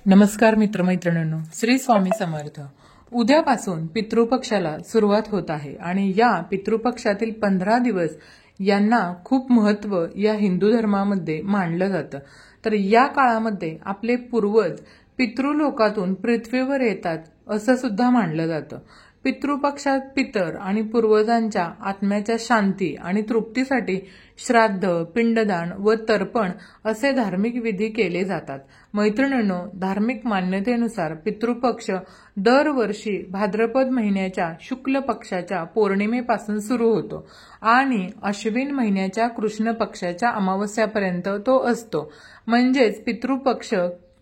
नमस्कार मित्रमैत्रिणींनो, श्री स्वामी समर्थ. उद्यापासून पितृपक्षाला सुरुवात होत आहे आणि या पितृपक्षातील 15 दिवस यांना खूप महत्त्व या हिंदू धर्मामध्ये मानलं जातं. तर या काळामध्ये आपले पूर्वज पितृलोकातून पृथ्वीवर येतात असं सुद्धा मानलं जातं. पितृपक्षात पितर आणि पूर्वजांच्या आत्म्याच्या शांती आणि तृप्तीसाठी श्राद्ध, पिंडदान व तर्पण असे धार्मिक विधी केले जातात. मैत्रिणींनो, धार्मिक मान्यतेनुसार पितृपक्ष दरवर्षी भाद्रपद महिन्याच्या शुक्ल पक्षाच्या पौर्णिमेपासून सुरू होतो आणि अश्विन महिन्याच्या कृष्ण पक्षाच्या अमावस्यापर्यंत तो असतो. म्हणजेच पितृपक्ष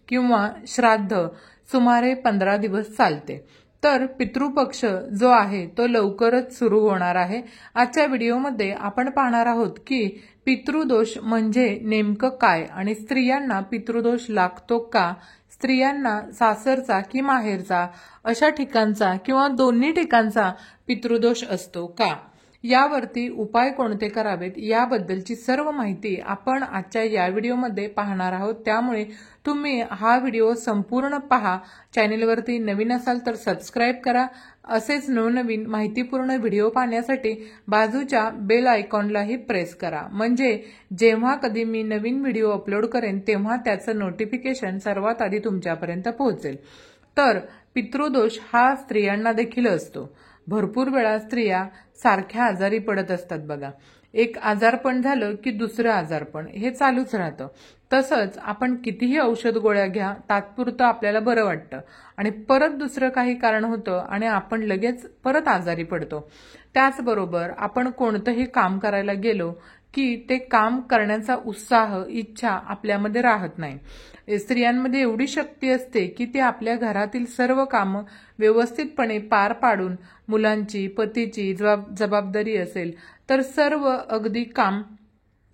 किंवा श्राद्ध सुमारे 15 दिवस चालते. तर पितृपक्ष जो आहे तो लवकरच सुरू होणार आहे. आजच्या व्हिडिओमध्ये आपण पाहणार आहोत की पितृदोष म्हणजे नेमकं काय आणि स्त्रियांना पितृदोष लागतो का, स्त्रियांना सासरचा की माहेरचा अशा ठिकाणचा किंवा दोन्ही ठिकाणचा पितृदोष असतो का, यावरती उपाय कोणते करावेत याबद्दलची सर्व माहिती आपण आजच्या या व्हिडिओमध्ये पाहणार आहोत. त्यामुळे तुम्ही हा व्हिडिओ संपूर्ण पहा. चॅनेलवरती नवीन असाल तर सबस्क्राईब करा. असेच नवनवीन माहितीपूर्ण व्हिडिओ पाहण्यासाठी बाजूच्या बेल आयकॉनलाही प्रेस करा, म्हणजे जेव्हा कधी मी नवीन व्हिडिओ अपलोड करेन तेव्हा त्याचं नोटिफिकेशन सर्वात आधी तुमच्यापर्यंत पोहोचेल. तर पितृदोष हा स्त्रियांना देखील असतो. भरपूर वेळा स्त्रिया सारख्या आजारी पडत असतात बघा. एक आजारपण झालं की दुसरं आजारपण हे चालूच राहतं. तसंच आपण कितीही औषध गोळ्या घ्या, तात्पुरतं आपल्याला बरं वाटतं आणि परत दुसरं काही कारण होतं आणि आपण लगेच परत आजारी पडतो. त्याचबरोबर आपण कोणतंही काम करायला गेलो की ते काम करण्याचा उत्साह, इच्छा आपल्यामध्ये राहत नाही. स्त्रियांमध्ये एवढी शक्ती असते की ते आपल्या घरातील सर्व कामं व्यवस्थितपणे पार पाडून मुलांची, पतीची जबाबदारी असेल तर सर्व अगदी काम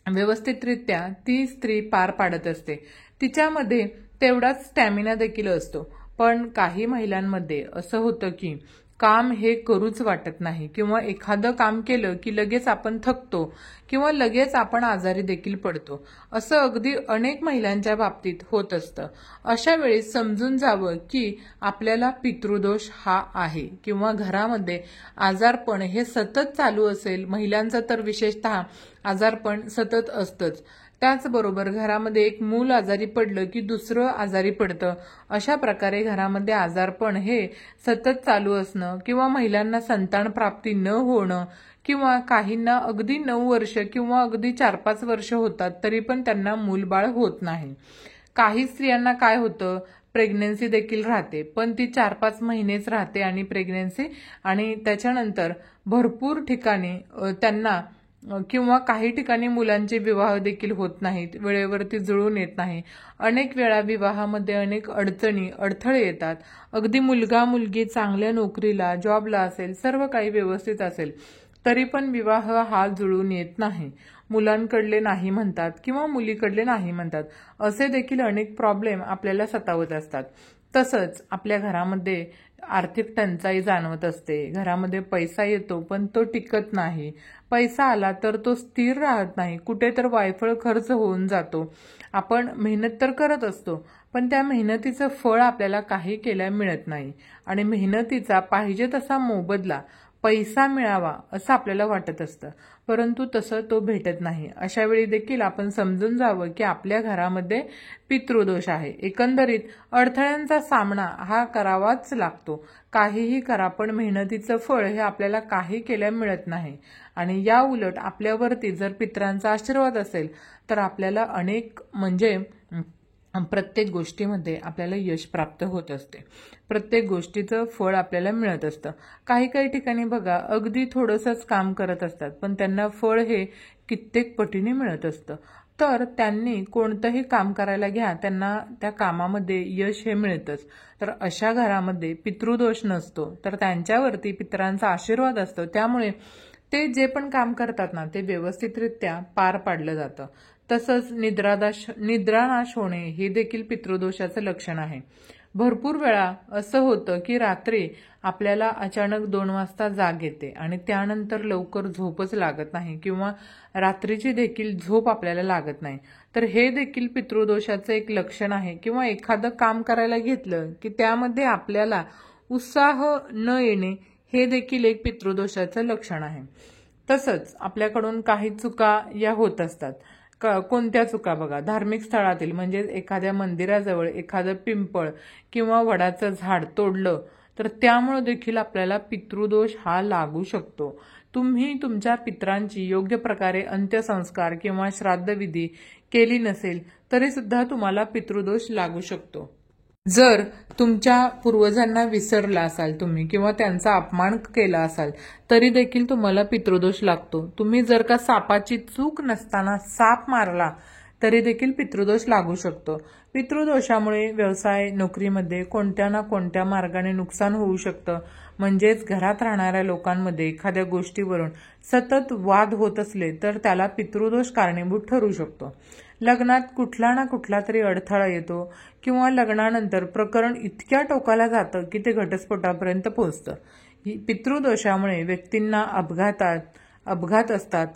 व्यवस्थितरित्या ती स्त्री पार पाडत असते. तिच्यामध्ये तेवढाच स्टॅमिना देखील असतो. पण काही महिलांमध्ये असं होतं की काम हे करूच वाटत नाही किंवा एखादं काम केलं की लगेच आपण थकतो किंवा लगेच आपण आजारी देखील पडतो. असं अगदी अनेक महिलांच्या बाबतीत होत असतं. अशा वेळी समजून जावं की आपल्याला पितृदोष हा आहे किंवा घरामध्ये आजारपण हे सतत चालू असेल. महिलांचं तर विशेषतः आजारपण सतत असतंच. त्याचबरोबर घरामध्ये एक मूल आजारी पडलं की दुसरं आजारी पडतं. अशा प्रकारे घरामध्ये आजारपण हे सतत चालू असणं किंवा महिलांना संतान प्राप्ती न होणं किंवा काहींना अगदी 9 वर्ष किंवा अगदी 4-5 वर्ष होतात तरी पण त्यांना मूलबाळ होत नाही. काही स्त्रियांना काय होतं, प्रेग्नन्सी देखील राहते पण ती 4-5 महिनेच राहते आणि प्रेग्नन्सी, आणि त्याच्यानंतर भरपूर ठिकाणी त्यांना किंवा काही ठिकाणी मुलांचे विवाह देखील होत नाहीत, वेळेवरती जुळून येत नाही. अनेक वेळा विवाहामध्ये अनेक अडचणी, अडथळे येतात. अगदी मुलगा मुलगी चांगल्या नोकरीला, जॉबला असेल, सर्व काही व्यवस्थित असेल तरी पण विवाह हा जुळून येत नाही. मुलांकडले नाही म्हणतात किंवा मुलीकडले नाही म्हणतात. असे देखील अनेक प्रॉब्लेम आपल्याला सतावत असतात. तसंच आपल्या घरामध्ये आर्थिक टंचाई जाणवत असते. घरामध्ये पैसा येतो पण तो टिकत नाही. पैसा आला तर तो स्थिर राहत नाही, कुठे तर वायफळ खर्च होऊन जातो. आपण मेहनत तर करत असतो पण त्या मेहनतीचं फळ आपल्याला काही केल्या मिळत नाही आणि मेहनतीचा पाहिजे तसा मोबदला, पैसा मिळावा असं आपल्याला वाटत असतं, परंतु तसं तो भेटत नाही. अशा वेळी देखील आपण समजून जावं की आपल्या घरामध्ये पितृदोष आहे. एकंदरीत अडथळ्यांचा सामना हा करावाच लागतो. काहीही करा पण मेहनतीचं फळ हे आपल्याला काही केल्या मिळत नाही. आणि या उलट आपल्यावरती जर पितरांचा आशीर्वाद असेल तर आपल्याला अनेक म्हणजे प्रत्येक गोष्टीमध्ये आपल्याला यश प्राप्त होत असते. प्रत्येक गोष्टीचं फळ आपल्याला मिळत असतं. काही काही ठिकाणी बघा अगदी थोडंसंच काम करत असतात पण त्यांना फळ हे कित्येक पटीने मिळत असतं. तर त्यांनी कोणतंही काम करायला घ्या, त्यांना त्या कामामध्ये यश हे मिळतंच. तर अशा घरामध्ये पितृदोष नसतो तर त्यांच्यावरती पितरांचा आशीर्वाद असतो. त्यामुळे ते जे पण काम करतात ना ते व्यवस्थितरित्या पार पाडलं जातं. तसंच निद्रानाश होणे हे देखील पितृदोषाचं लक्षण आहे. भरपूर वेळा असं होतं की रात्री आपल्याला अचानक 2 वाजता जाग येते आणि त्यानंतर लवकर झोपच लागत नाही किंवा रात्रीची देखील झोप आपल्याला लागत नाही. तर हे देखील पितृदोषाचं एक लक्षण आहे. किंवा एखादं काम करायला घेतलं की त्यामध्ये आपल्याला उत्साह न येणे हे देखील एक पितृदोषाचं लक्षण आहे. तसंच आपल्याकडून काही चुका या होत असतात. कोणत्या चुका बघा, धार्मिक स्थळातील म्हणजे एखाद्या मंदिराजवळ एखादं पिंपळ किंवा वडाचं झाड तोडलं तर त्यामुळे देखील आपल्याला पितृदोष हा लागू शकतो. तुम्ही तुमच्या पितरांची योग्य प्रकारे अंत्यसंस्कार किंवा श्राद्धविधी केली नसेल तरी सुद्धा तुम्हाला पितृदोष लागू शकतो. जर तुमच्या पूर्वजांना विसरला असाल तुम्ही किंवा त्यांचा अपमान केला असाल तरी देखील तुम्हाला पितृदोष लागतो. तुम्ही जर का सापाची चूक नसताना साप मारला तरी देखील पितृदोष लागू शकतो. पितृदोषामुळे व्यवसाय नोकरीमध्ये कोणत्या ना कोणत्या मार्गाने नुकसान होऊ शकतं. म्हणजेच घरात राहणाऱ्या लोकांमध्ये एखाद्या गोष्टीवरून सतत वाद होत असले तर त्याला पितृदोष कारणीभूत ठरू शकतो. लग्नात कुठला ना कुठला तरी अडथळा येतो किंवा लग्नानंतर प्रकरण इतक्या टोकाला जातं की ते घटस्फोटापर्यंत पोहोचतं. पितृदोषामुळे व्यक्तींना अपघात असतात,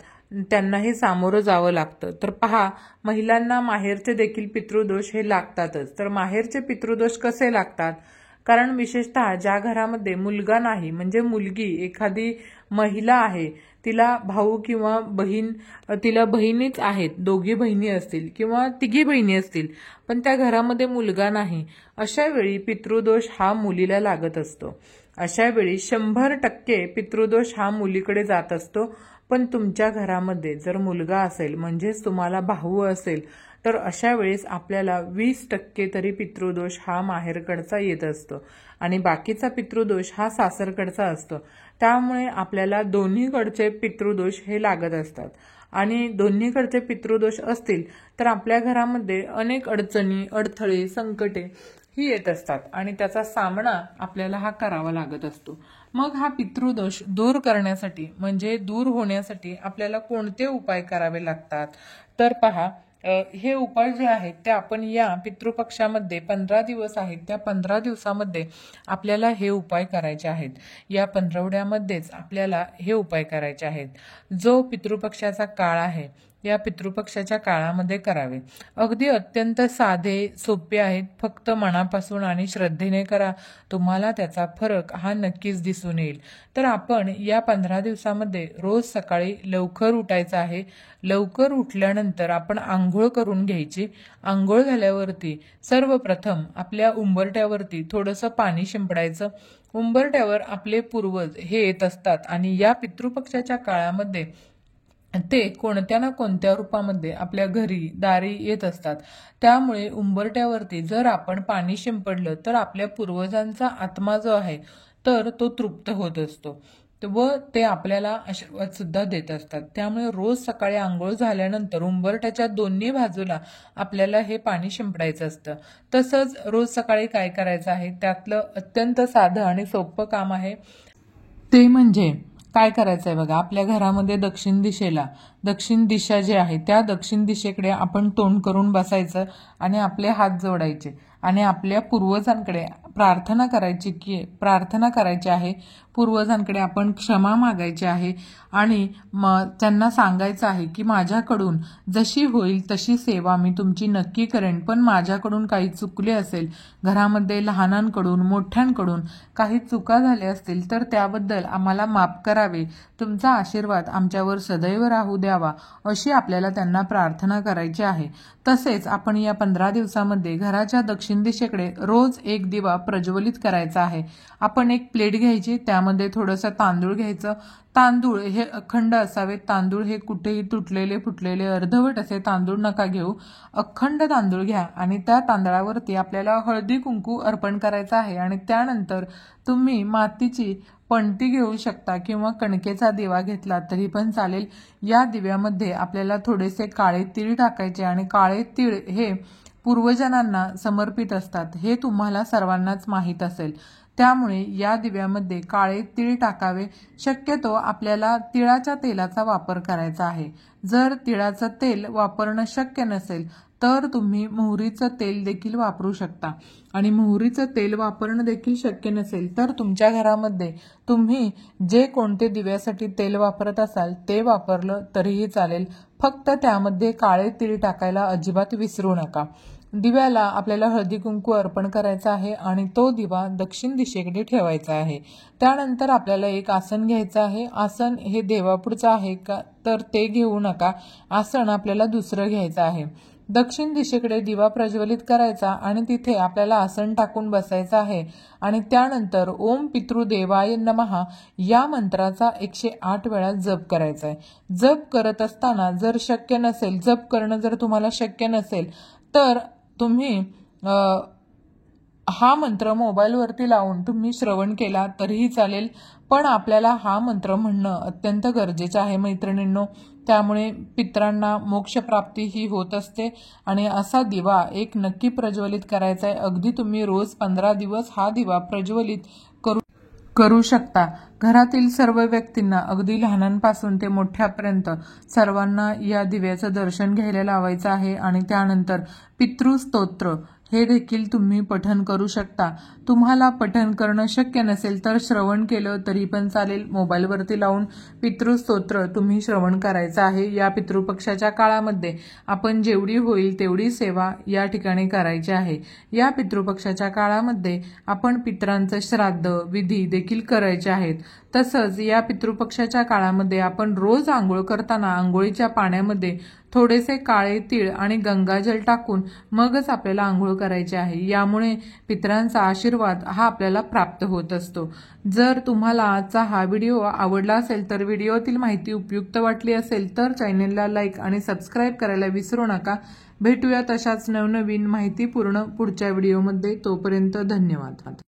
त्यांना हे सामोरं जावं लागतं. तर पहा, महिलांना माहेरचे देखील पितृदोष हे लागतातच. तर माहेरचे पितृदोष कसे लागतात? कारण विशेषतः ज्या घरामध्ये मुलगा नाही म्हणजे मुलगी एखादी महिला आहे, तिला भाऊ किंवा बहीण, तिला बहिणीच आहेत, दोघी बहिणी असतील किंवा तिघी बहिणी असतील पण त्या घरामध्ये मुलगा नाही, अशा वेळी पितृदोष हा मुलीला लागत असतो. अशा वेळी 100% पितृदोष हा मुलीकडे जात असतो. पण तुमच्या घरामध्ये जर मुलगा असेल म्हणजेच तुम्हाला भाऊ असेल तर अशा वेळेस आपल्याला 20% तरी पितृदोष हा माहेरकडचा येत असतो आणि बाकीचा पितृदोष हा सासरकडचा असतो. त्यामुळे आपल्याला दोन्हीकडचे पितृदोष हे लागत असतात आणि दोन्हीकडचे पितृदोष असतील तर आपल्या घरामध्ये अनेक अडचणी, अडथळे, संकटे ही येत असतात आणि त्याचा सामना आपल्याला हा करावा लागत असतो. मग हा पितृदोष दूर करण्यासाठी म्हणजे दूर होण्यासाठी आपल्याला कोणते उपाय करावे लागतात? तर पहा, हे उपाय जे आहेत ते आपण या पितृपक्षामध्ये 15 दिवस आहेत त्या 15 दिवसामध्ये आपल्याला हे उपाय करायचे आहेत. या पंधरवड्यामध्येच आपल्याला हे उपाय करायचे आहेत. जो पितृपक्षाचा काळ आहे या पितृपक्षाच्या काळामध्ये करावे. अगदी अत्यंत साधे सोपे आहेत. फक्त मनापासून आणि श्रद्धेने करा, तुम्हाला त्याचा फरक हा नक्कीच दिसून येईल. तर आपण या 15 दिवसामध्ये रोज सकाळी लवकर उठायचं आहे. लवकर उठल्यानंतर आपण आंघोळ करून घ्यायची. आंघोळ झाल्यावरती सर्वप्रथम आपल्या उंबरठ्यावरती थोडंसं पाणी शिंपडायचं. उंबरठ्यावर आपले पूर्वज हे येत असतात आणि या पितृपक्षाच्या काळामध्ये ते कोणत्या ना कोणत्या रूपामध्ये आपल्या घरी दारी येत असतात. त्यामुळे उंबरठ्यावरती जर आपण पाणी शिंपडलं तर आपल्या पूर्वजांचा आत्मा जो आहे तर तो तृप्त होत असतो व ते आपल्याला आशीर्वाद सुद्धा देत असतात. त्यामुळे रोज सकाळी आंघोळ झाल्यानंतर उंबरठ्याच्या दोन्ही बाजूला आपल्याला हे पाणी शिंपडायचं असतं. तसंच रोज सकाळी काय करायचं आहे त्यातलं अत्यंत साधं आणि सोपं काम आहे ते म्हणजे काय करायचं आहे बघा. आपल्या घरामध्ये दक्षिण दिशा जी आहे त्या दक्षिण दिशेकडे आपण तोंड करून बसायचं आणि आपले हात जोडायचे आणि आपल्या पूर्वजांकडे प्रार्थना करायची आहे. पूर्वजांकडे आपण क्षमा मागायची आहे आणि त्यांना सांगायचं आहे की माझ्याकडून जशी होईल तशी सेवा मी तुमची नक्की करेन, पण माझ्याकडून काही चुकले असेल, घरामध्ये लहानांकडून मोठ्यांकडून काही चुका झाल्या असतील तर त्याबद्दल आम्हाला माफ करावे. तुमचा आशीर्वाद आमच्यावर सदैव राहू द्यावा, अशी आपल्याला त्यांना प्रार्थना करायची आहे. तसेच आपण या 15 दिवसामध्ये घराच्या दक्षिण दिशेकडे रोज एक दिवा प्रज्वलित करायचा आहे. आपण एक प्लेट घ्यायची, त्यामध्ये थोडंसं तांदूळ घ्यायचं. तांदूळ हे अखंड असावेत. तांदूळ हे कुठेही तुटलेले फुटलेले अर्धवट असे तांदूळ नका घेऊ. अखंड तांदूळ घ्या आणि त्या तांदळावरती आपल्याला हळदी कुंकू अर्पण करायचं आहे आणि त्यानंतर तुम्ही मातीची पणती घेऊ शकता किंवा कणकेचा दिवा घेतला तरी पण चालेल. या दिव्यामध्ये आपल्याला थोडेसे काळे तीळ टाकायचे आणि काळे तीळ हे पूर्वजनांना समर्पित असतात हे तुम्हाला सर्वांनाच माहीत असेल. त्यामुळे या दिव्यामध्ये काळे तीळ टाकावे. शक्यतो आपल्याला तिळाच्या तेलाचा वापर करायचा आहे. जर तिळाचं तेल वापरणं शक्य नसेल तर तुम्ही मोहरीचं तेल देखील वापरू शकता। आणि मोहरीचं तेल वापरणं देखील शक्य नसेल तर तुमच्या घरामध्ये तुम्ही जे कोणते दिव्यासाठी तेल वापरत असाल ते वापरलं तरीही चालेल, फक्त त्यामध्ये काळे तीळ टाकायला अजिबात विसरू नका। दिव्याला आपल्याला हळदी कुंकू अर्पण करायचा आहे आणि तो दिवा दक्षिण दिशेकडे ठेवायचा आहे। त्यानंतर आपल्याला एक आसन घ्यायचं आहे। आसन हे देवापुढचं आहे का तर ते घेऊ नका, आसन आपल्याला दुसरं घ्यायचं आहे। दक्षिण दिशेकडे दिवा प्रज्वलित करायचा आणि तिथे आपल्याला आसन टाकून बसायचं आहे आणि त्यानंतर ओम पितृदेवाय नमः या मंत्राचा 108 वेळा जप करायचा आहे। जप करत असताना जर शक्य नसेल, जप करणं जर तुम्हाला शक्य नसेल तर तुम्ही हा मंत्र मोबाईलवरती लावून तुम्ही श्रवण केला तरीही चालेल, पण आपल्याला हा मंत्र म्हणणं अत्यंत गरजेचं आहे मैत्रिणींनो। त्यामुळे पितरांना मोक्षप्राप्ती ही होत असते आणि असा दिवा एक नक्की प्रज्वलित करायचा आहे। अगदी तुम्ही रोज 15 दिवस हा दिवा प्रज्वलित करू शकता। घरातील सर्व व्यक्तींना अगदी लहानांपासून ते मोठ्यापर्यंत सर्वांना या दिव्याचं दर्शन घ्यायला लावायचं आहे आणि त्यानंतर पितृस्तोत्र हे देखील तुम्ही पठण करू शकता। तुम्हाला पठण करणं शक्य नसेल तर श्रवण केलं तरी पण चालेल। मोबाईलवरती लावून पितृस्तोत्र तुम्ही श्रवण करायचं आहे। या पितृपक्षाच्या काळामध्ये आपण जेवढी होईल तेवढी सेवा या ठिकाणी करायची आहे। या पितृपक्षाच्या काळामध्ये आपण पितरांचं श्राद्ध विधी देखील करायचे आहेत। तसंच या पितृपक्षाच्या काळामध्ये आपण रोज आंघोळ करताना आंघोळीच्या पाण्यामध्ये थोडेसे काळे तीळ आणि गंगाजल टाकून मगच आपल्याला आंघोळ करायची आहे। यामुळे पितरांचा आशीर्वाद हा आपल्याला प्राप्त होत असतो। जर तुम्हाला आजचा हा व्हिडिओ आवडला असेल तर व्हिडिओतील माहिती उपयुक्त वाटली असेल तर चॅनलला लाईक आणि सबस्क्राईब करायला विसरू नका। भेटूयात अशाच नवनवीन माहितीपूर्ण पुढच्या व्हिडिओमध्ये। तोपर्यंत धन्यवाद।